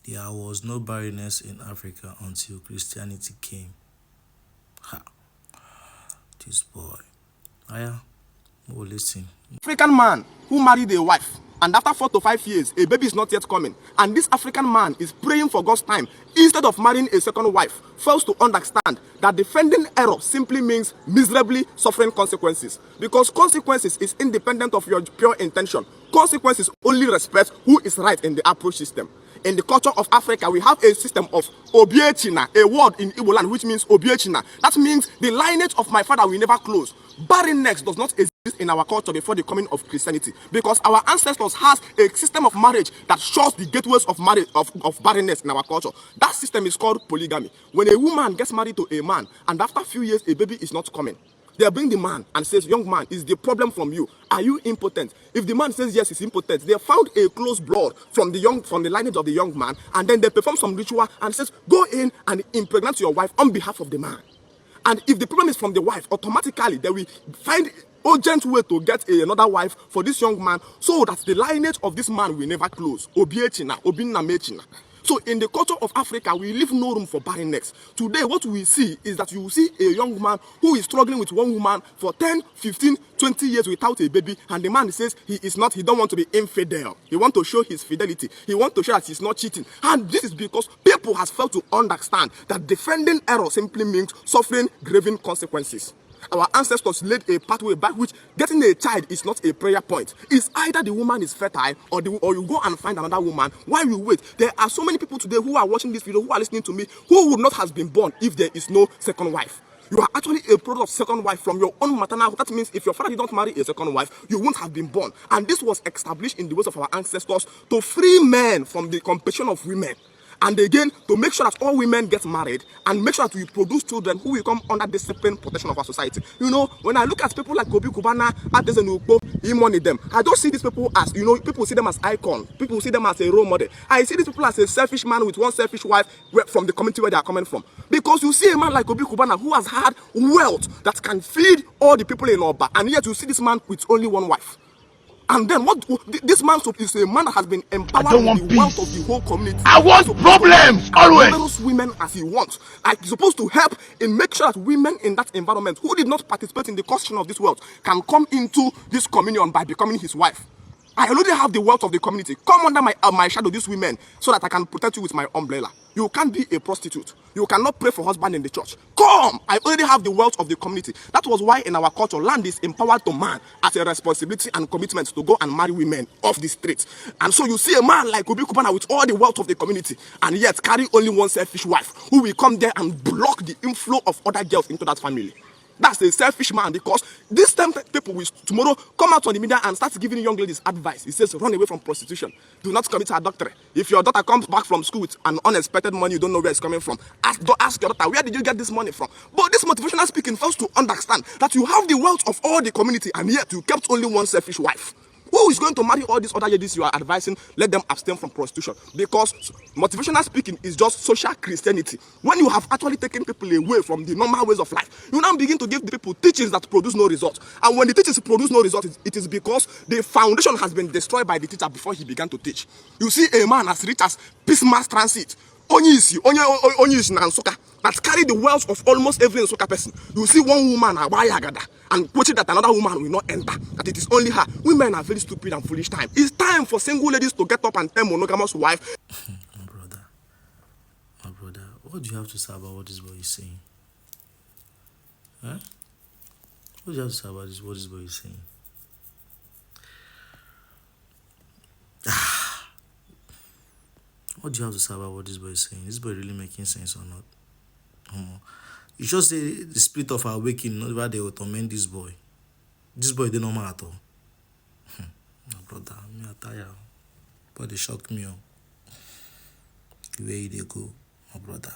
There was no barrenness in Africa until Christianity came. Ha! This boy. Aya, oh, listen. African man who married a wife, and after 4 to 5 years, a baby is not yet coming, and this African man is praying for God's time instead of marrying a second wife, fails to understand that defending error simply means miserably suffering consequences. Because consequences is independent of your pure intention. Consequences only respect who is right in the approach system. In the culture of Africa, we have a system of obiechina, a word in Igbo land which means obiechina. That means the lineage of my father will never close. Barrenness does not exist in our culture before the coming of Christianity, because our ancestors has a system of marriage that shuts the gateways of marriage of barrenness in our culture. That system is called polygamy. When a woman gets married to a man and after a few years a baby is not coming, they bring the man and says, young man, is the problem from you? Are you impotent? If the man says yes, he's impotent, they found a close blood from the lineage of the young man, and then they perform some ritual and says, go in and impregnate your wife on behalf of the man. And if the problem is from the wife, automatically they will find urgent way to get another wife for this young man, so that the lineage of this man will never close. Obiechina, obinamechina. So in the culture of Africa, we leave no room for barrenness. Today, what we see is that you see a young man who is struggling with one woman for 10, 15, 20 years without a baby, and the man says he don't want to be infidel. He wants to show his fidelity. He wants to show that he's not cheating. And this is because people has failed to understand that defending error simply means suffering grave consequences. Our ancestors laid a pathway by which getting a child is not a prayer point. It's either the woman is fertile or you go and find another woman. While you wait, there are so many people today who are watching this video, who are listening to me, who would not have been born if there is no second wife. You are actually a product of second wife from your own maternal. That means if your father did not marry a second wife, you won't have been born. And this was established in the ways of our ancestors to free men from the competition of women. And again, to make sure that all women get married and make sure that we produce children who will come under discipline protection of our society. You know, when I look at people like Kobi Kubana, Adezenukpo, Imoni them, I don't see these people as, people see them as icon. People see them as a role model. I see these people as a selfish man with one selfish wife from the community where they are coming from. Because you see a man like Kobi Kubana who has had wealth that can feed all the people in Oba, and yet you see this man with only one wife. And then what this man is a man that has been empowered with the wealth of the whole community. I want problems always. Numerous women as he wants. Like he's supposed to help in make sure that women in that environment who did not participate in the construction of this wealth can come into this communion by becoming his wife. I already have the wealth of the community. Come under my shadow, these women, so that I can protect you with my umbrella. You can't be a prostitute. You cannot pray for husband in the church. Come! I already have the wealth of the community. That was why in our culture, land is empowered to man as a responsibility and commitment to go and marry women off the streets. And so you see a man like Obi Kubana with all the wealth of the community, and yet carry only one selfish wife who will come there and block the inflow of other girls into that family. That's a selfish man, because this time people will tomorrow come out on the media and start giving young ladies advice. It says, run away from prostitution. Do not commit adultery. If your daughter comes back from school with an unexpected money, you don't know where it's coming from. Ask your daughter, where did you get this money from? But this motivational speaking fails to understand that you have the wealth of all the community, and yet you kept only one selfish wife. Who is going to marry all these other ladies you are advising? Let them abstain from prostitution. Because motivational speaking is just social Christianity. When you have actually taken people away from the normal ways of life, you now begin to give the people teachings that produce no result. And when the teachings produce no result, it is because the foundation has been destroyed by the teacher before he began to teach. You see a man as rich as Peace Mass Transit, Onyisi na Nsukka, that carry the wealth of almost every Nsukka person. You see one woman and quoting that another woman will not enter, that it is only her. Women are very stupid and foolish time. It's time for single ladies to get up and tell monogamous wife. My brother, what do you have to say about what this boy is saying? Huh? What do you have to say about what this boy is saying? What do you have to say about what this boy is saying? Is this boy really making sense or not? You should say the spirit of awakening, not whether they will torment this boy. This boy, they don't matter at all. My brother, me are tired. But they shock me. The way they go, my brother.